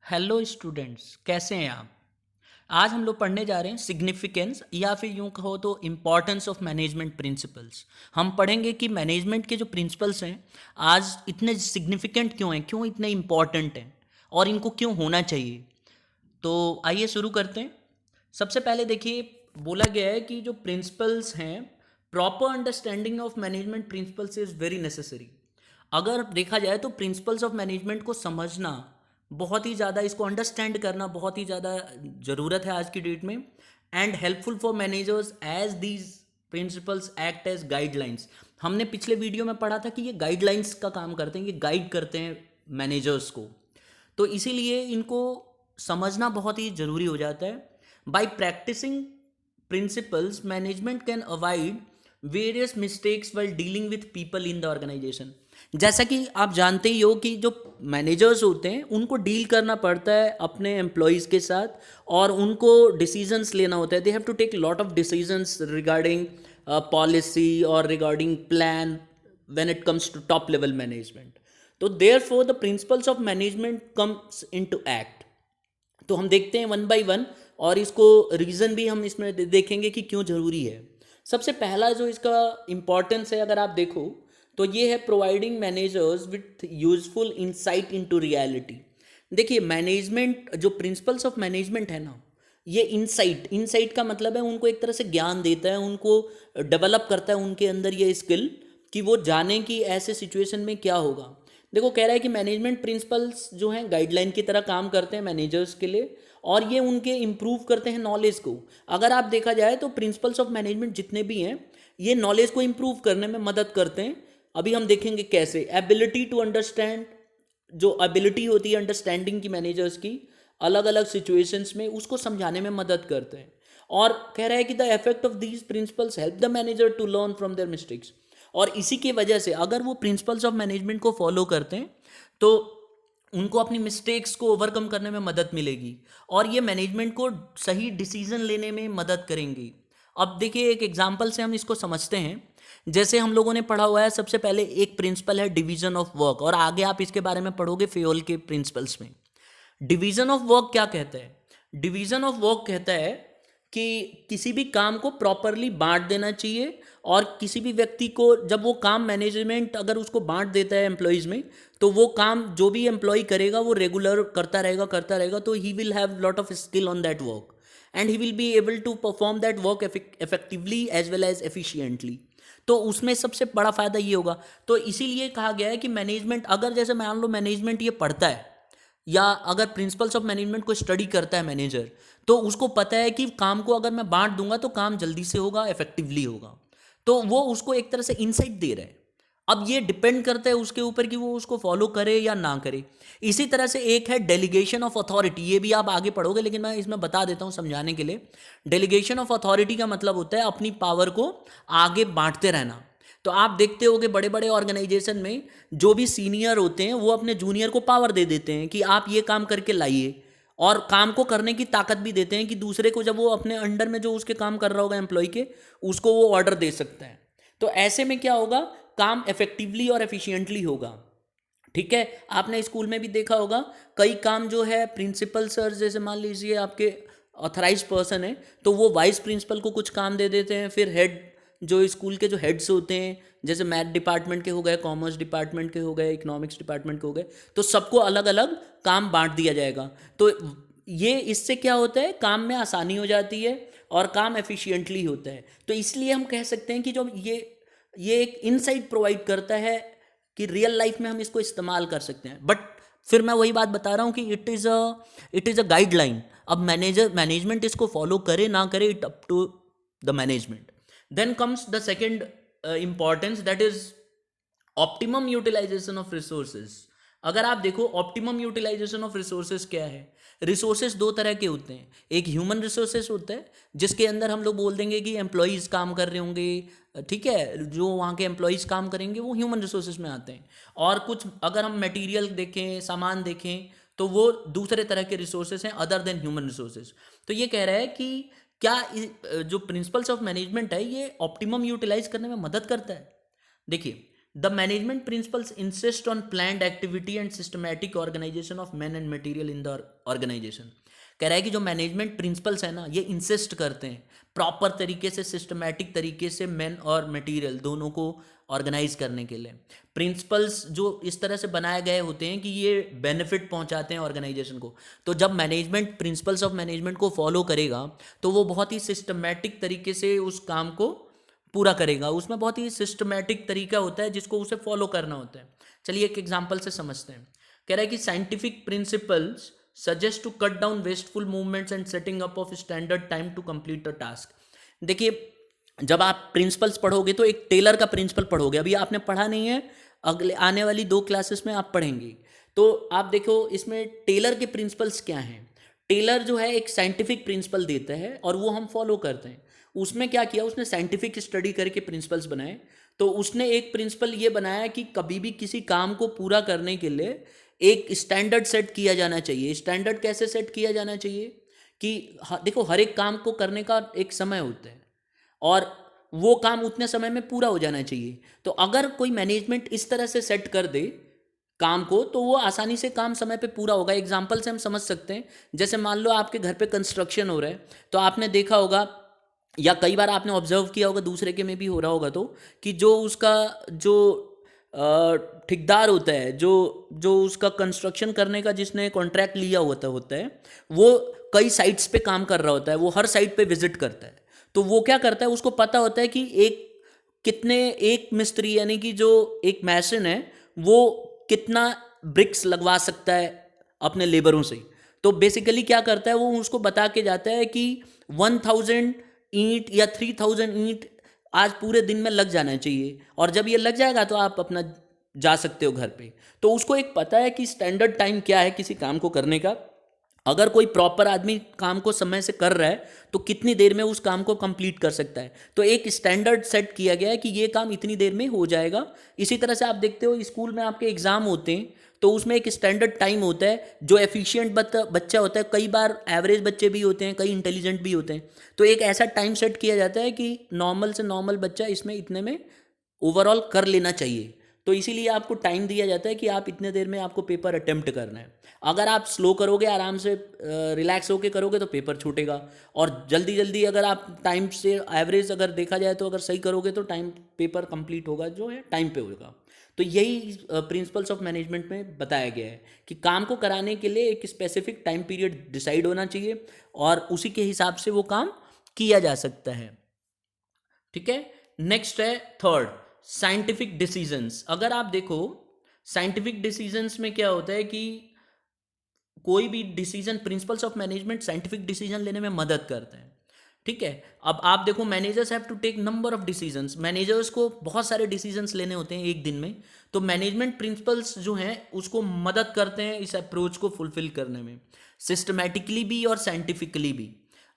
Hello students, कैसे हैं आप। आज हम लोग पढ़ने जा रहे हैं सिग्निफिकेंस या फिर यूं कहो तो इम्पॉर्टेंस ऑफ मैनेजमेंट प्रिंसिपल्स। हम पढ़ेंगे कि मैनेजमेंट के जो प्रिंसिपल्स हैं आज इतने सिग्निफिकेंट क्यों हैं, क्यों इतने इम्पॉर्टेंट हैं और इनको क्यों होना चाहिए। तो आइए शुरू करते हैं। सबसे पहले देखिए, बोला गया है कि जो प्रिंसिपल्स हैं, proper understanding of management principles is very necessary. अगर देखा जाए तो प्रिंसिपल्स ऑफ मैनेजमेंट को समझना बहुत ही ज़्यादा, इसको अंडरस्टैंड करना बहुत ही ज़्यादा ज़रूरत है आज की डेट में। And helpful for managers as these principles act as guidelines. हमने पिछले वीडियो में पढ़ा था कि ये गाइडलाइंस का काम करते हैं, ये गाइड करते हैं मैनेजर्स को। तो इसीलिए इनको समझना बहुत ही ज़रूरी हो जाता है। By practising principles management can avoid various mistakes while dealing with people in the organisation. जैसा कि आप जानते ही हो कि जो मैनेजर्स होते हैं उनको डील करना पड़ता है अपने एम्प्लॉयज़ के साथ, और उनको डिसीजंस लेना होता है। They have to take lot of decisions regarding policy और regarding plan when it comes to top level management. तो there for the principles of management comes into act. तो हम देखते हैं वन बाय वन, और इसको reason भी हम इसमें देखेंगे कि क्यों ज़रूरी है। सबसे पहला जो इसका इम्पॉर्टेंस है, अगर आप देखो तो ये है providing managers with useful insight into reality. देखिए, मैनेजमेंट जो प्रिंसिपल्स ऑफ मैनेजमेंट है ना, ये इंसाइट इंसाइट का मतलब है उनको एक तरह से ज्ञान देता है, उनको डेवलप करता है उनके अंदर ये स्किल कि वो जाने कि ऐसे सिचुएशन में क्या होगा। देखो, कह रहा है कि मैनेजमेंट प्रिंसिपल्स जो हैं गाइडलाइन की तरह काम करते हैं मैनेजर्स के लिए, और ये उनके इम्प्रूव करते हैं नॉलेज को। अगर आप देखा जाए तो प्रिंसिपल्स ऑफ मैनेजमेंट जितने भी हैं, ये नॉलेज को इम्प्रूव करने में मदद करते हैं। अभी हम देखेंगे कैसे। एबिलिटी टू अंडरस्टैंड, जो एबिलिटी होती है अंडरस्टैंडिंग की मैनेजर्स की अलग अलग सिचुएशंस में, उसको समझाने में मदद करते हैं। और कह रहा है कि the effect of these principles help the manager to learn from their mistakes. और इसी की वजह से अगर वो प्रिंसिपल्स ऑफ मैनेजमेंट को फॉलो करते हैं तो उनको अपनी मिस्टेक्स को ओवरकम करने में मदद मिलेगी, और ये मैनेजमेंट को सही डिसीजन लेने में मदद करेंगी। अब देखिए, एक एग्जांपल से हम इसको समझते हैं। जैसे हम लोगों ने पढ़ा हुआ है, सबसे पहले एक प्रिंसिपल है डिवीजन ऑफ वर्क, और आगे आप इसके बारे में पढ़ोगे फेयोल के प्रिंसिपल्स में। डिवीजन ऑफ वर्क क्या कहता है? डिवीजन ऑफ वर्क कहता है कि किसी भी काम को प्रॉपरली बांट देना चाहिए, और किसी भी व्यक्ति को जब वो काम मैनेजमेंट अगर उसको बांट देता है एम्प्लॉयज़ में, तो वो काम जो भी एम्प्लॉय करेगा वो रेगुलर करता रहेगा, तो he will have lot of skill on that work, and he will be able to perform that work effectively as well as efficiently. तो उसमें सबसे बड़ा फायदा ये होगा। तो इसीलिए कहा गया है कि मैनेजमेंट, अगर जैसे मान लो मैनेजमेंट ये पढ़ता है, या अगर प्रिंसिपल्स ऑफ मैनेजमेंट को स्टडी करता है मैनेजर, तो उसको पता है कि काम को अगर मैं बांट दूंगा तो काम जल्दी से होगा, इफेक्टिवली होगा। तो वो उसको एक तरह से इंसाइट दे रहा है। अब ये डिपेंड करता है उसके ऊपर कि वो उसको फॉलो करे या ना करे। इसी तरह से एक है डेलीगेशन ऑफ अथॉरिटी, ये भी आप आगे पढ़ोगे लेकिन मैं इसमें बता देता हूँ समझाने के लिए। डेलीगेशन ऑफ अथॉरिटी का मतलब होता है अपनी पावर को आगे बांटते रहना। तो आप देखते होगे बड़े बड़े ऑर्गेनाइजेशन में जो भी सीनियर होते हैं वो अपने जूनियर को पावर दे देते हैं कि आप ये काम करके लाइए, और काम को करने की ताकत भी देते हैं कि दूसरे को, जब वो अपने अंडर में जो उसके काम कर रहा होगा एम्प्लॉय के, उसको वो ऑर्डर दे सकता है। तो ऐसे में क्या होगा, काम इफेक्टिवली और एफिशिएंटली होगा। ठीक है, आपने स्कूल में भी देखा होगा कई काम जो है प्रिंसिपल सर, जैसे मान लीजिए आपके ऑथराइज पर्सन है, तो वो वाइस प्रिंसिपल को कुछ काम दे देते हैं, फिर हेड, जो स्कूल के जो हेड्स होते हैं, जैसे मैथ डिपार्टमेंट के हो गए, कॉमर्स डिपार्टमेंट के हो गए, इकोनॉमिक्स डिपार्टमेंट के हो गए, तो सबको अलग अलग काम बांट दिया जाएगा। तो ये इससे क्या होता है, काम में आसानी हो जाती है और काम एफिशिएंटली होता है। तो इसलिए हम कह सकते हैं कि जो ये एक इनसाइट प्रोवाइड करता है कि रियल लाइफ में हम इसको इस्तेमाल कर सकते हैं। बट फिर मैं वही बात बता रहा हूँ कि इट इज़ अ गाइडलाइन। अब मैनेजमेंट इसको फॉलो करे ना करे, it up to the management. Then comes the second importance, that is optimum utilisation of resources. अगर आप देखो ऑप्टिमम यूटिलाइजेशन ऑफ रिसोर्सेज क्या है, रिसोर्सेज दो तरह के होते हैं। एक ह्यूमन रिसोर्सेज होता है जिसके अंदर हम लोग बोल देंगे कि एम्प्लॉयज़ काम कर रहे होंगे, ठीक है, जो वहाँ के एम्प्लॉयज़ काम करेंगे वो ह्यूमन रिसोर्सेज में आते हैं। और कुछ अगर हम मटेरियल देखें, सामान देखें, तो वो दूसरे तरह के रिसोर्सेज हैं अदर देन ह्यूमन रिसोर्सेज। तो ये कह रहा है कि क्या जो प्रिंसिपल्स ऑफ मैनेजमेंट है ये ऑप्टिमम यूटिलाइज करने में मदद करता है। देखिए, the management principles insist on planned activity and systematic organisation of man and material in the organisation. कह रहा है कि जो मैनेजमेंट प्रिंसिपल्स है ना, ये इंसिस्ट करते हैं प्रॉपर तरीके से, सिस्टमैटिक तरीके से मैन और मटेरियल दोनों को ऑर्गेनाइज करने के लिए। प्रिंसिपल्स जो इस तरह से बनाए गए होते हैं कि ये बेनिफिट पहुंचाते हैं ऑर्गेनाइजेशन को। तो जब मैनेजमेंट प्रिंसिपल्स ऑफ मैनेजमेंट को फॉलो करेगा तो वो बहुत ही सिस्टमैटिक तरीके से उस काम को पूरा करेगा। उसमें बहुत ही सिस्टमैटिक तरीका होता है जिसको उसे फॉलो करना होता है। चलिए एक एग्जांपल से समझते हैं। कह रहा है कि scientific principles suggest to cut down wasteful movements and setting up of standard time to complete a task. देखिए, जब आप प्रिंसिपल्स पढ़ोगे तो एक टेलर का प्रिंसिपल पढ़ोगे, अभी आपने पढ़ा नहीं है, अगले आने वाली 2 क्लासेस में आप पढ़ेंगे। तो आप देखो इसमें टेलर के प्रिंसिपल्स क्या हैं। टेलर जो है एक साइंटिफिक प्रिंसिपल देता है और वो हम फॉलो करते हैं। उसमें क्या किया, उसने साइंटिफिक स्टडी करके प्रिंसिपल्स बनाए। तो उसने एक प्रिंसिपल ये बनाया कि कभी भी किसी काम को पूरा करने के लिए एक स्टैंडर्ड सेट किया जाना चाहिए। स्टैंडर्ड कैसे सेट किया जाना चाहिए कि देखो, हर एक काम को करने का एक समय होता है और वो काम उतने समय में पूरा हो जाना चाहिए। तो अगर कोई मैनेजमेंट इस तरह से सेट कर दे काम को तो वो आसानी से काम समय पे पूरा होगा। एग्जाम्पल से हम समझ सकते हैं, जैसे मान लो आपके घर पे कंस्ट्रक्शन हो रहा है, तो आपने देखा होगा या कई बार आपने ऑब्जर्व किया होगा, दूसरे के में भी हो रहा होगा, तो कि जो उसका जो ठेकेदार होता है, जो जो उसका कंस्ट्रक्शन करने का जिसने कॉन्ट्रैक्ट लिया होता है, वो कई साइट्स पे काम कर रहा होता है, वो हर साइट पे विजिट करता है। तो वो क्या करता है, उसको पता होता है कि एक मिस्त्री यानी कि जो एक मैसन है वो कितना ब्रिक्स लगवा सकता है अपने लेबरों से। तो बेसिकली क्या करता है, वो उसको बता के जाता है कि 1000 ईंट या 3000 ईंट आज पूरे दिन में लग जाना चाहिए, और जब ये लग जाएगा तो आप अपना जा सकते हो घर पे। तो उसको एक पता है कि स्टैंडर्ड टाइम क्या है किसी काम को करने का। अगर कोई प्रॉपर आदमी काम को समय से कर रहा है तो कितनी देर में उस काम को कंप्लीट कर सकता है। तो एक स्टैंडर्ड सेट किया गया है कि ये काम इतनी देर में हो जाएगा। इसी तरह से आप देखते हो स्कूल में आपके एग्जाम होते हैं तो उसमें एक स्टैंडर्ड टाइम होता है। जो एफिशिएंट बच्चा होता है, कई बार एवरेज बच्चे भी होते हैं, कई इंटेलिजेंट भी होते हैं, तो एक ऐसा टाइम सेट किया जाता है कि नॉर्मल से नॉर्मल बच्चा इसमें इतने में ओवरऑल कर लेना चाहिए। तो इसीलिए आपको टाइम दिया जाता है कि आप इतने देर में आपको पेपर अटेम्प्ट करना है। अगर आप स्लो करोगे, आराम से रिलैक्स होके करोगे तो पेपर छूटेगा, और जल्दी जल्दी अगर आप टाइम से एवरेज अगर देखा जाए तो अगर सही करोगे तो टाइम पेपर कंप्लीट होगा जो है टाइम पे होगा। तो यही प्रिंसिपल्स ऑफ मैनेजमेंट में बताया गया है कि काम को कराने के लिए एक स्पेसिफिक टाइम पीरियड डिसाइड होना चाहिए और उसी के हिसाब से वो काम किया जा सकता है। ठीक है, नेक्स्ट है थर्ड, साइंटिफिक डिसीजंस। अगर आप देखो साइंटिफिक डिसीजंस में क्या होता है कि कोई भी decision, principles of management scientific decision लेने में मदद करते हैं। ठीक है, अब आप देखो managers have to take number of decisions. Managers को बहुत सारे डिसीजंस लेने होते हैं एक दिन में। तो मैनेजमेंट प्रिंसिपल्स जो हैं उसको मदद करते हैं इस अप्रोच को फुलफिल करने में, सिस्टमैटिकली भी और साइंटिफिकली भी।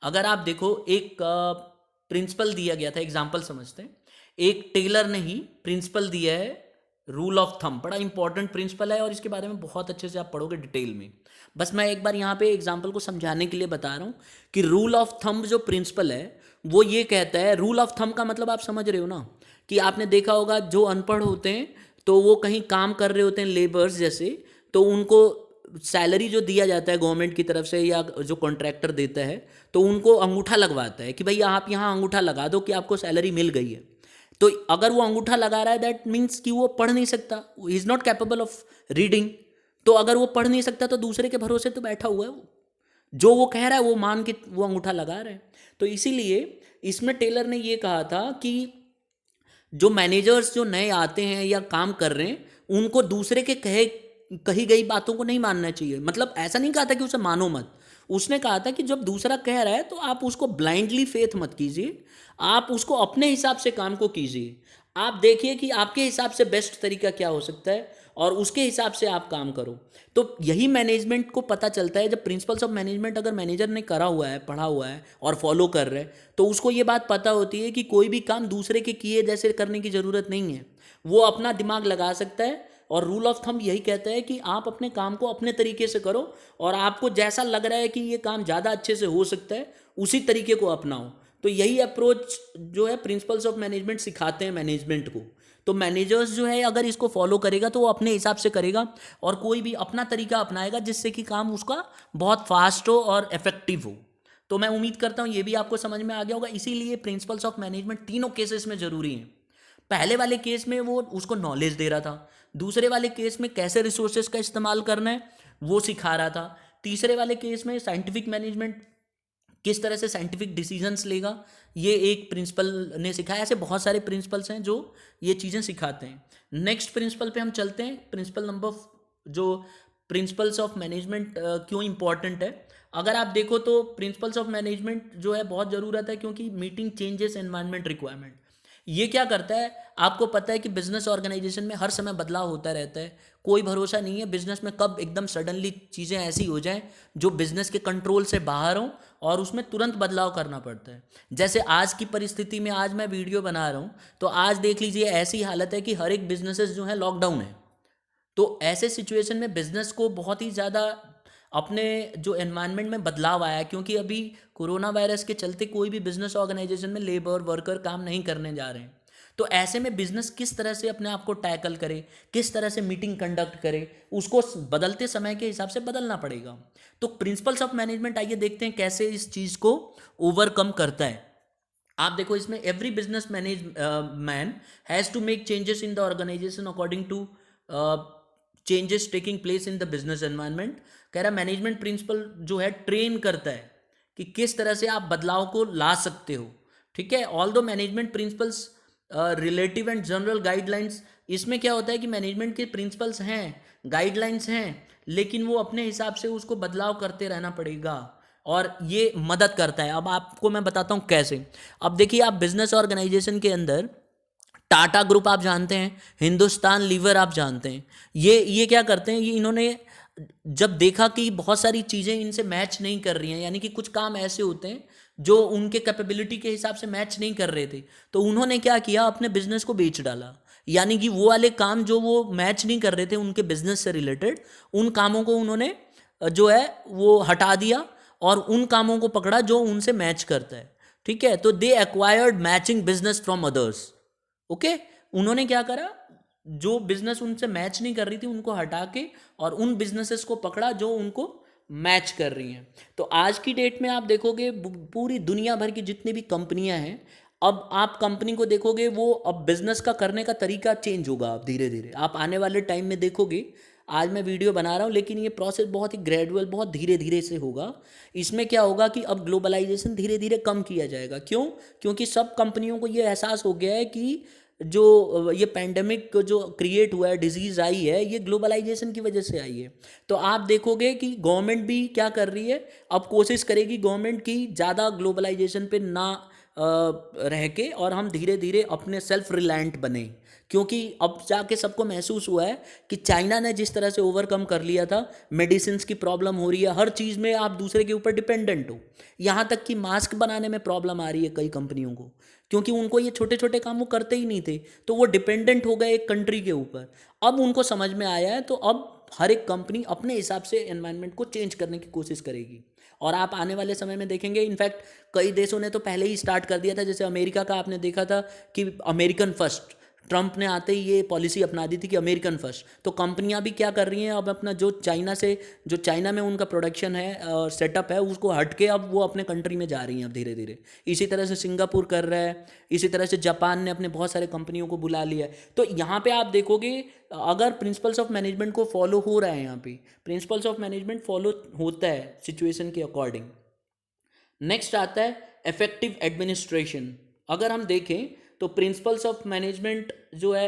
अगर आप देखो एक प्रिंसिपल दिया गया था, एग्जाम्पल समझते हैं। एक टेलर ने ही प्रिंसिपल दिया है रूल ऑफ थंब, बड़ा इंपॉर्टेंट प्रिंसिपल है और इसके बारे में बहुत अच्छे से आप पढ़ोगे डिटेल में। बस मैं एक बार यहाँ पे एग्जांपल को समझाने के लिए बता रहा हूँ कि रूल ऑफ थंब जो प्रिंसिपल है वो ये कहता है, रूल ऑफ थंब का मतलब आप समझ रहे हो ना, कि आपने देखा होगा जो अनपढ़ होते हैं तो वो कहीं काम कर रहे होते हैं लेबर्स जैसे, तो उनको सैलरी जो दिया जाता है गवर्नमेंट की तरफ से या जो कॉन्ट्रैक्टर देता है तो उनको अंगूठा लगवाता है कि भाई आप यहाँ अंगूठा लगा दो कि आपको सैलरी मिल गई है। तो अगर वो अंगूठा लगा रहा है दैट मीन्स कि वो पढ़ नहीं सकता, he is not capable of reading. तो अगर वो पढ़ नहीं सकता तो दूसरे के भरोसे तो बैठा हुआ है वो, जो वो कह रहा है वो मान के वो अंगूठा लगा रहा है। तो इसीलिए इसमें टेलर ने ये कहा था कि जो मैनेजर्स जो नए आते हैं या काम कर रहे हैं उनको दूसरे के कही गई बातों को नहीं मानना चाहिए। मतलब ऐसा नहीं कहा था कि उसे मानो मत, उसने कहा था कि जब दूसरा कह रहा है तो आप उसको ब्लाइंडली फेथ मत कीजिए, आप उसको अपने हिसाब से काम को कीजिए। आप देखिए कि आपके हिसाब से बेस्ट तरीका क्या हो सकता है और उसके हिसाब से आप काम करो। तो यही मैनेजमेंट को पता चलता है, जब प्रिंसिपल्स ऑफ मैनेजमेंट अगर मैनेजर ने करा हुआ है, पढ़ा हुआ है और फॉलो कर रहे हैं तो उसको ये बात पता होती है कि कोई भी काम दूसरे के किए जैसे करने की ज़रूरत नहीं है, वो अपना दिमाग लगा सकता है। और रूल ऑफ थंब यही कहता है कि आप अपने काम को अपने तरीके से करो और आपको जैसा लग रहा है कि ये काम ज़्यादा अच्छे से हो सकता है उसी तरीके को अपनाओ। तो यही अप्रोच जो है प्रिंसिपल्स ऑफ मैनेजमेंट सिखाते हैं मैनेजमेंट को। तो मैनेजर्स जो है अगर इसको फॉलो करेगा तो वो अपने हिसाब से करेगा और कोई भी अपना तरीका अपनाएगा जिससे कि काम उसका बहुत फास्ट हो और इफेक्टिव हो। तो मैं उम्मीद करता हूँ ये भी आपको समझ में आ गया होगा। इसीलिए प्रिंसिपल्स ऑफ मैनेजमेंट तीनों केसेस में ज़रूरी हैं। पहले वाले केस में वो उसको नॉलेज दे रहा था, दूसरे वाले केस में कैसे रिसोर्सेज का इस्तेमाल करना है वो सिखा रहा था, तीसरे वाले केस में साइंटिफिक मैनेजमेंट किस तरह से साइंटिफिक डिसीजंस लेगा ये एक प्रिंसिपल ने सिखाया। ऐसे बहुत सारे प्रिंसिपल्स हैं जो ये चीज़ें सिखाते हैं। नेक्स्ट प्रिंसिपल पे हम चलते हैं। प्रिंसिपल नंबर जो प्रिंसिपल्स ऑफ मैनेजमेंट क्यों इंपॉर्टेंट है, अगर आप देखो तो प्रिंसिपल्स ऑफ मैनेजमेंट जो है बहुत ज़रूरत है क्योंकि मीटिंग चेंजेस एनवायरनमेंट रिक्वायरमेंट। ये क्या करता है, आपको पता है कि बिजनेस ऑर्गेनाइजेशन में हर समय बदलाव होता रहता है। कोई भरोसा नहीं है बिजनेस में कब एकदम सडनली चीज़ें ऐसी हो जाएं जो बिजनेस के कंट्रोल से बाहर हों और उसमें तुरंत बदलाव करना पड़ता है। जैसे आज की परिस्थिति में आज मैं वीडियो बना रहा हूँ तो आज देख लीजिए ऐसी हालत है कि हर एक बिजनेसेस जो है लॉकडाउन है। तो ऐसे सिचुएशन में बिजनेस को बहुत ही ज़्यादा अपने जो एनवायरनमेंट में बदलाव आया है, क्योंकि अभी कोरोना वायरस के चलते कोई भी बिजनेस ऑर्गेनाइजेशन में लेबर वर्कर काम नहीं करने जा रहे हैं। तो ऐसे में बिजनेस किस तरह से अपने आप को टैकल करे, किस तरह से मीटिंग कंडक्ट करे, उसको बदलते समय के हिसाब से बदलना पड़ेगा। तो प्रिंसिपल्स ऑफ मैनेजमेंट आइए देखते हैं कैसे इस चीज़ को ओवरकम करता है। आप देखो इसमें every business manage man has to make changes in the organisation according to changes taking place in the business environment. कह रहा मैनेजमेंट प्रिंसिपल जो है ट्रेन करता है कि किस तरह से आप बदलाव को ला सकते हो। ठीक है, ऑल दो management principles relative and general guidelines, इसमें क्या होता है कि मैनेजमेंट के प्रिंसिपल्स हैं, गाइडलाइंस हैं, लेकिन वो अपने हिसाब से उसको बदलाव करते रहना पड़ेगा और ये मदद करता है। अब आपको मैं बताता हूँ कैसे। अब देखिए आप बिजनेस ऑर्गेनाइजेशन के अंदर टाटा ग्रुप आप जानते हैं, हिंदुस्तान लीवर आप जानते हैं, ये क्या करते हैं, ये इन्होंने जब देखा कि बहुत सारी चीज़ें इनसे मैच नहीं कर रही हैं, यानी कि कुछ काम ऐसे होते हैं जो उनके कैपेबिलिटी के हिसाब से मैच नहीं कर रहे थे, तो उन्होंने क्या किया, अपने बिजनेस को बेच डाला। यानी कि वो वाले काम जो वो मैच नहीं कर रहे थे उनके बिजनेस से रिलेटेड, उन कामों को उन्होंने जो है वो हटा दिया और उन कामों को पकड़ा जो उनसे मैच करता है। ठीक है, तो दे acquired matching business from others. Okay, उन्होंने क्या करा, जो बिजनेस उनसे मैच नहीं कर रही थी उनको हटा के और उन बिजनेसेस को पकड़ा जो उनको मैच कर रही हैं। तो आज की डेट में आप देखोगे पूरी दुनिया भर की जितनी भी कंपनियां हैं, अब आप कंपनी को देखोगे वो अब बिजनेस का करने का तरीका चेंज होगा। अब धीरे धीरे आप आने वाले टाइम में देखोगे, आज मैं वीडियो बना रहा हूँ लेकिन ये प्रोसेस बहुत ही ग्रेजुअल, बहुत धीरे धीरे से होगा। इसमें क्या होगा कि अब ग्लोबलाइजेशन धीरे धीरे कम किया जाएगा। क्यों? क्योंकि सब कंपनियों को ये एहसास हो गया है कि जो ये पैंडेमिक जो क्रिएट हुआ है, डिजीज़ आई है, ये ग्लोबलाइजेशन की वजह से आई है। तो आप देखोगे कि गवर्नमेंट भी क्या कर रही है, अब कोशिश करेगी गवर्नमेंट की ज़्यादा ग्लोबलाइजेशन पे ना रह के और हम धीरे धीरे अपने सेल्फ रिलायंट बने। क्योंकि अब जाके सबको महसूस हुआ है कि चाइना ने जिस तरह से ओवरकम कर लिया था, मेडिसिन की प्रॉब्लम हो रही है, हर चीज़ में आप दूसरे के ऊपर डिपेंडेंट हो। यहाँ तक कि मास्क बनाने में प्रॉब्लम आ रही है कई कंपनियों को, क्योंकि उनको ये छोटे छोटे काम वो करते ही नहीं थे, तो वो डिपेंडेंट हो गए एक कंट्री के ऊपर। अब उनको समझ में आया है, तो अब हर एक कंपनी अपने हिसाब से एनवायरनमेंट को चेंज करने की कोशिश करेगी। और आप आने वाले समय में देखेंगे, इनफैक्ट कई देशों ने तो पहले ही स्टार्ट कर दिया था। जैसे अमेरिका का आपने देखा था कि अमेरिकन फर्स्ट, ट्रंप ने आते ही ये पॉलिसी अपना दी थी कि अमेरिकन फर्स्ट। तो कंपनियां भी क्या कर रही हैं, अब अपना जो चाइना में उनका प्रोडक्शन है, सेटअप है, उसको हट के अब वो अपने कंट्री में जा रही हैं अब धीरे धीरे। इसी तरह से सिंगापुर कर रहा है, इसी तरह से जापान ने अपने बहुत सारे कंपनियों को बुला लिया है। तो यहाँ पे आप देखोगे, अगर प्रिंसिपल्स ऑफ मैनेजमेंट को फॉलो हो रहा है, यहाँ पे प्रिंसिपल्स ऑफ मैनेजमेंट फॉलो होता है सिचुएशन के अकॉर्डिंग। नेक्स्ट आता है इफेक्टिव एडमिनिस्ट्रेशन। अगर हम देखें तो प्रिंसिपल्स ऑफ मैनेजमेंट जो है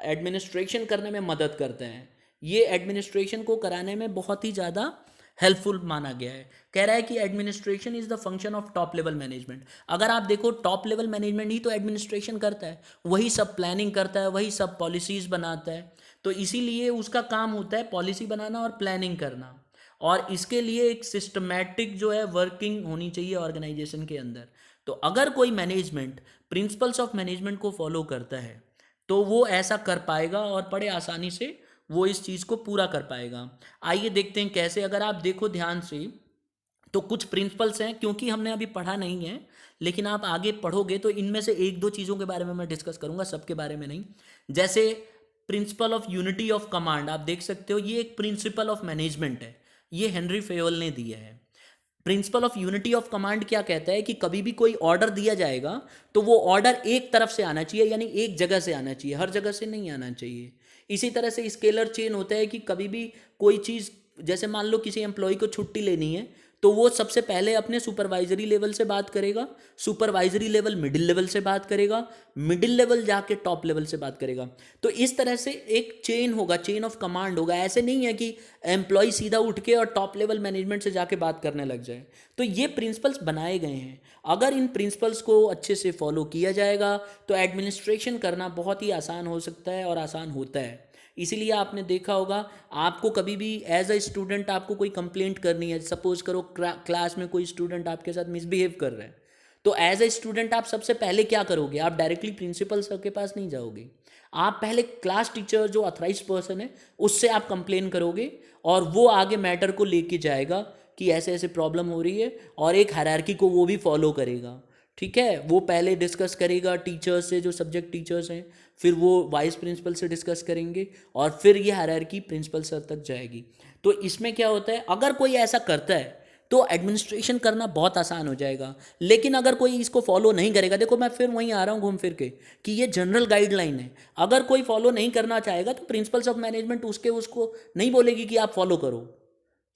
एडमिनिस्ट्रेशन करने में मदद करते हैं। ये एडमिनिस्ट्रेशन को कराने में बहुत ही ज़्यादा हेल्पफुल माना गया है। कह रहा है कि administration is the function of top level management. अगर आप देखो, टॉप लेवल मैनेजमेंट ही तो एडमिनिस्ट्रेशन करता है, वही सब प्लानिंग करता है, वही सब पॉलिसीज़ बनाता है। तो इसीलिए उसका काम होता है पॉलिसी बनाना और प्लानिंग करना, और इसके लिए एक सिस्टमैटिक जो है वर्किंग होनी चाहिए ऑर्गेनाइजेशन के अंदर। तो अगर कोई मैनेजमेंट प्रिंसिपल्स ऑफ मैनेजमेंट को फॉलो करता है तो वो ऐसा कर पाएगा और बड़े आसानी से वो इस चीज़ को पूरा कर पाएगा। आइए देखते हैं कैसे। अगर आप देखो ध्यान से, तो कुछ प्रिंसिपल्स हैं, क्योंकि हमने अभी पढ़ा नहीं है, लेकिन आप आगे पढ़ोगे तो इनमें से एक दो चीज़ों के बारे में मैं डिस्कस करूंगा, सबके बारे में नहीं। जैसे principle of unity of command, आप देख सकते हो ये एक प्रिंसिपल ऑफ मैनेजमेंट है, ये हेनरी फेयोल ने दिया है। Principle of unity of command क्या कहता है कि कभी भी कोई ऑर्डर दिया जाएगा तो वो ऑर्डर एक तरफ से आना चाहिए, यानी एक जगह से आना चाहिए, हर जगह से नहीं आना चाहिए। इसी तरह से स्केलर चेन होता है कि कभी भी कोई चीज़, जैसे मान लो किसी एम्प्लॉय को छुट्टी लेनी है, तो वो सबसे पहले अपने सुपरवाइजरी लेवल से बात करेगा, सुपरवाइजरी लेवल मिडिल लेवल से बात करेगा, मिडिल लेवल जाके टॉप लेवल से बात करेगा। तो इस तरह से एक चेन होगा, चेन ऑफ कमांड होगा। ऐसे नहीं है कि एम्प्लॉय सीधा उठ के और टॉप लेवल मैनेजमेंट से जाके बात करने लग जाए। तो ये प्रिंसिपल्स बनाए गए हैं, अगर इन प्रिंसिपल्स को अच्छे से फॉलो किया जाएगा तो एडमिनिस्ट्रेशन करना बहुत ही आसान हो सकता है और आसान होता है। इसीलिए आपने देखा होगा, आपको कभी भी एज अ स्टूडेंट आपको कोई कंप्लेंट करनी है, सपोज करो क्लास में कोई स्टूडेंट आपके साथ मिसबिहेव कर रहा है, तो एज अ स्टूडेंट आप सबसे पहले क्या करोगे? आप डायरेक्टली प्रिंसिपल सर के पास नहीं जाओगे, आप पहले क्लास टीचर जो अथराइज पर्सन है उससे आप कंप्लेन करोगे, और वो आगे मैटर को लेके जाएगा कि ऐसे ऐसे प्रॉब्लम हो रही है, और एक हायरार्की को वो भी फॉलो करेगा। ठीक है, वो पहले डिस्कस करेगा टीचर्स से, जो सब्जेक्ट टीचर्स हैं, फिर वो वाइस प्रिंसिपल से डिस्कस करेंगे, और फिर ये हायरार्की प्रिंसिपल सर तक जाएगी। तो इसमें क्या होता है, अगर कोई ऐसा करता है तो एडमिनिस्ट्रेशन करना बहुत आसान हो जाएगा। लेकिन अगर कोई इसको फॉलो नहीं करेगा, देखो मैं फिर वहीं आ रहा हूँ घूम फिर के कि ये जनरल गाइडलाइन है, अगर कोई फॉलो नहीं करना चाहेगा तो प्रिंसिपल्स ऑफ मैनेजमेंट उसको नहीं बोलेगी कि आप फॉलो करो,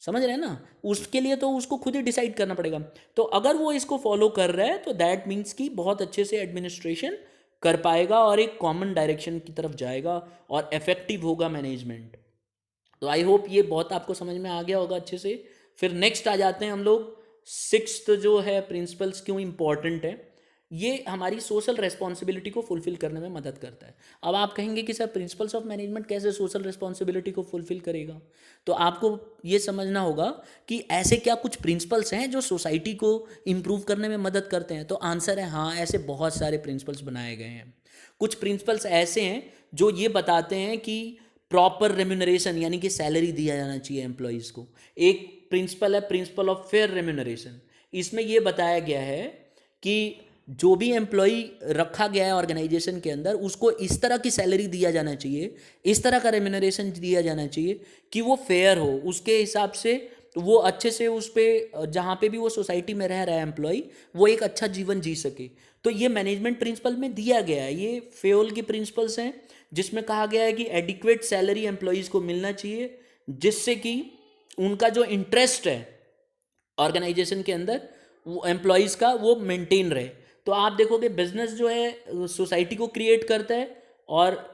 समझ रहे हैं ना? उसके लिए तो उसको खुद ही डिसाइड करना पड़ेगा। तो अगर वो इसको फॉलो कर रहा है तो दैट मीन्स कि बहुत अच्छे से एडमिनिस्ट्रेशन कर पाएगा और एक कॉमन डायरेक्शन की तरफ जाएगा और इफेक्टिव होगा मैनेजमेंट। तो आई होप ये बहुत आपको समझ में आ गया होगा अच्छे से। फिर नेक्स्ट आ जाते हैं हम लोग, सिक्स्थ जो है प्रिंसिपल्स क्यों इंपॉर्टेंट है, ये हमारी सोशल रेस्पॉन्सिबिलिटी को फुलफिल करने में मदद करता है। अब आप कहेंगे कि सर प्रिंसिपल्स ऑफ मैनेजमेंट कैसे सोशल रेस्पॉन्सिबिलिटी को फुलफिल करेगा? तो आपको ये समझना होगा कि ऐसे क्या कुछ प्रिंसिपल्स हैं जो सोसाइटी को इम्प्रूव करने में मदद करते हैं। तो आंसर है हाँ, ऐसे बहुत सारे प्रिंसिपल्स बनाए गए हैं। कुछ प्रिंसिपल्स ऐसे हैं जो ये बताते हैं कि प्रॉपर रेम्यूनरेशन यानी कि सैलरी दिया जाना चाहिए एम्प्लॉयज़ को। एक प्रिंसिपल है प्रिंसिपल ऑफ फेयर रेम्यूनरेशन, इसमें यह बताया गया है कि जो भी एम्प्लॉय रखा गया है ऑर्गेनाइजेशन के अंदर उसको इस तरह की सैलरी दिया जाना चाहिए, इस तरह का रेम्यूनरेशन दिया जाना चाहिए कि वो फेयर हो, उसके हिसाब से वो अच्छे से उस पर जहाँ पे भी वो सोसाइटी में रह रहा है एम्प्लॉय, वो एक अच्छा जीवन जी सके। तो ये मैनेजमेंट प्रिंसिपल में दिया गया है, ये फेयोल की प्रिंसिपल्स हैं जिसमें कहा गया है कि एडिक्वेट सैलरी एम्प्लॉयज़ को मिलना चाहिए, जिससे कि उनका जो इंटरेस्ट है ऑर्गेनाइजेशन के अंदर वो एम्प्लॉयज़ का वो मेंटेन रहे। तो आप देखोगे बिजनेस जो है सोसाइटी को क्रिएट करता है, और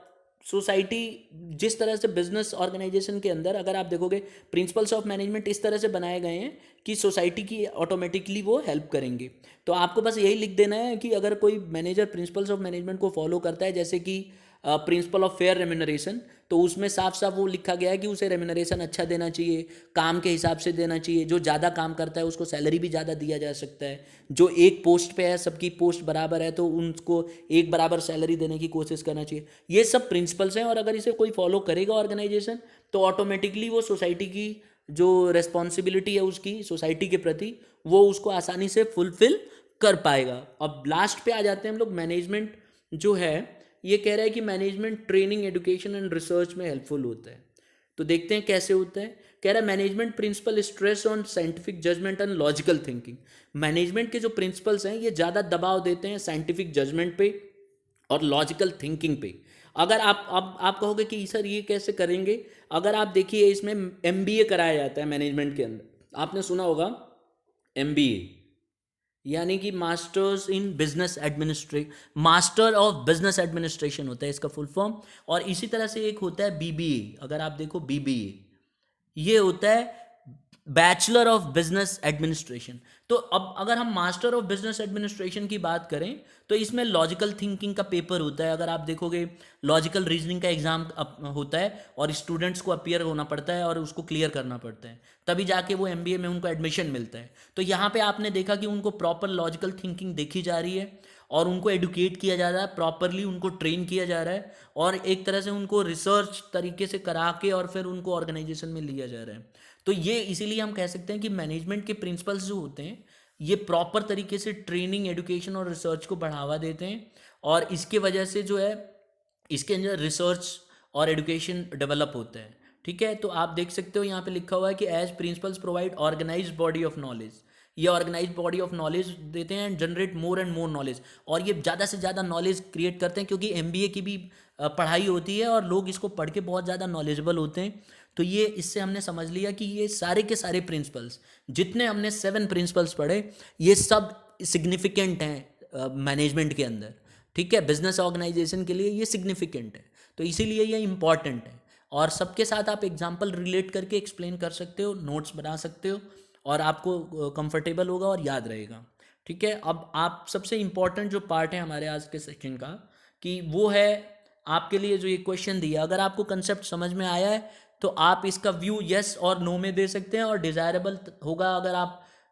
सोसाइटी जिस तरह से बिजनेस ऑर्गेनाइजेशन के अंदर अगर आप देखोगे प्रिंसिपल्स ऑफ मैनेजमेंट इस तरह से बनाए गए हैं कि सोसाइटी की ऑटोमेटिकली वो हेल्प करेंगे। तो आपको बस यही लिख देना है कि अगर कोई मैनेजर प्रिंसिपल्स ऑफ मैनेजमेंट को फॉलो करता है, जैसे कि प्रिंसिपल ऑफ फेयर रेम्यूनरेशन, तो उसमें साफ साफ वो लिखा गया है कि उसे रेम्यूनरेशन अच्छा देना चाहिए, काम के हिसाब से देना चाहिए, जो ज़्यादा काम करता है उसको सैलरी भी ज़्यादा दिया जा सकता है, जो एक पोस्ट पे है सबकी पोस्ट बराबर है तो उनको एक बराबर सैलरी देने की कोशिश करना चाहिए। ये सब प्रिंसिपल्स हैं, और अगर इसे कोई फॉलो करेगा ऑर्गेनाइजेशन तो ऑटोमेटिकली वो सोसाइटी की जो रेस्पॉन्सिबिलिटी है उसकी सोसाइटी के प्रति, वो उसको आसानी से फुलफिल कर पाएगा। अब लास्ट पे आ जाते हैं हम लोग, मैनेजमेंट जो है ये कह रहा है कि management training education and research में हेल्पफुल होता है। तो देखते हैं कैसे होता है। कह रहा है management principle stress on scientific judgement and logical thinking. Management के जो प्रिंसिपल्स हैं ये ज़्यादा दबाव देते हैं साइंटिफिक जजमेंट पे और लॉजिकल थिंकिंग पे। अगर आप कहोगे कि सर ये कैसे करेंगे, अगर आप देखिए इसमें MBA कराया जाता है मैनेजमेंट के अंदर, आपने सुना होगा MBA, यानी कि masters in business master of business administration होता है इसका फुल फॉर्म। और इसी तरह से एक होता है BBA, अगर आप देखो BBA ये होता है बैचलर ऑफ बिजनेस एडमिनिस्ट्रेशन। तो अब अगर हम मास्टर ऑफ बिजनेस एडमिनिस्ट्रेशन की बात करें तो इसमें लॉजिकल थिंकिंग का पेपर होता है। अगर आप देखोगे लॉजिकल रीजनिंग का एग्जाम होता है और स्टूडेंट्स को अपीयर होना पड़ता है और उसको क्लियर करना पड़ता है, तभी जाके वो MBA में उनको एडमिशन मिलता है। तो यहाँ पे आपने देखा कि उनको प्रॉपर लॉजिकल थिंकिंग देखी जा रही है और उनको एडुकेट किया जा रहा है, प्रॉपरली उनको ट्रेन किया जा रहा है, और एक तरह से उनको रिसर्च तरीके से करा के और फिर उनको ऑर्गेनाइजेशन में लिया जा रहा है। तो ये इसीलिए हम कह सकते हैं कि मैनेजमेंट के प्रिंसिपल्स जो होते हैं ये प्रॉपर तरीके से ट्रेनिंग, एजुकेशन और रिसर्च को बढ़ावा देते हैं, और इसके वजह से जो है इसके अंदर रिसर्च और एजुकेशन डेवलप होता है। ठीक है, तो आप देख सकते हो यहाँ पे लिखा हुआ है कि as principles provide organised body of knowledge, ये ऑर्गेनाइज्ड बॉडी ऑफ नॉलेज देते हैं and generate more and more knowledge, और ये ज़्यादा से ज़्यादा नॉलेज क्रिएट करते हैं क्योंकि एमबीए की भी पढ़ाई होती है और लोग इसको पढ़ के बहुत ज़्यादा नॉलेजेबल होते हैं। तो ये इससे हमने समझ लिया कि ये सारे के सारे प्रिंसिपल्स, जितने हमने 7 प्रिंसिपल्स पढ़े, ये सब सिग्निफिकेंट हैं मैनेजमेंट के अंदर। ठीक है, बिजनेस ऑर्गेनाइजेशन के लिए ये सिग्निफिकेंट है, तो इसीलिए ये इंपॉर्टेंट है। और सबके साथ आप एग्जाम्पल रिलेट करके एक्सप्लेन कर सकते हो, नोट्स बना सकते हो, और आपको कंफर्टेबल होगा और याद रहेगा। ठीक है, अब आप सबसे इम्पॉर्टेंट जो पार्ट है हमारे आज के सेशन का, कि वो है आपके लिए जो ये क्वेश्चन दिया, अगर आपको कंसेप्ट समझ में आया है तो आप इसका व्यू यस और नो में दे सकते हैं, और डिज़ायरेबल होगा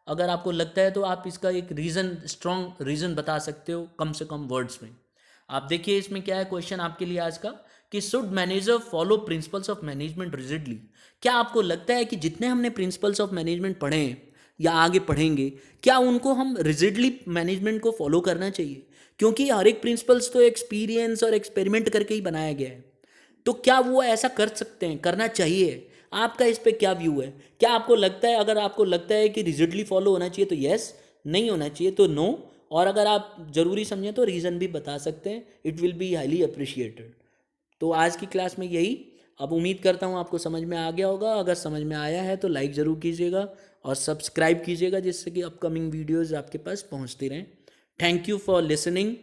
अगर आपको लगता है तो आप इसका एक रीज़न, स्ट्रॉन्ग रीज़न बता सकते हो कम से कम वर्ड्स में। आप देखिए इसमें क्या है क्वेश्चन आपके लिए आज का, कि should manager follow principles of management rigidly. क्या आपको लगता है कि जितने हमने प्रिंसिपल्स ऑफ मैनेजमेंट पढ़े हैं या आगे पढ़ेंगे, क्या उनको हम रिजिडली मैनेजमेंट को फॉलो करना चाहिए? क्योंकि हर एक प्रिंसिपल्स तो एक्सपीरियंस और एक्सपेरिमेंट करके ही बनाया गया है, तो क्या वो ऐसा कर सकते हैं, करना चाहिए? आपका इस पे क्या व्यू है? क्या आपको लगता है, अगर आपको लगता है कि रिजिडली फॉलो होना चाहिए तो यस, नहीं होना चाहिए तो नो, और अगर आप ज़रूरी समझें तो रीज़न भी बता सकते हैं, it will be highly appreciated. तो आज की क्लास में यही, अब उम्मीद करता हूँ आपको समझ में आ गया होगा। अगर समझ में आया है तो लाइक ज़रूर कीजिएगा और सब्सक्राइब कीजिएगा, जिससे कि अपकमिंग वीडियोज़ आपके पास पहुँचती रहें। Thank you for listening.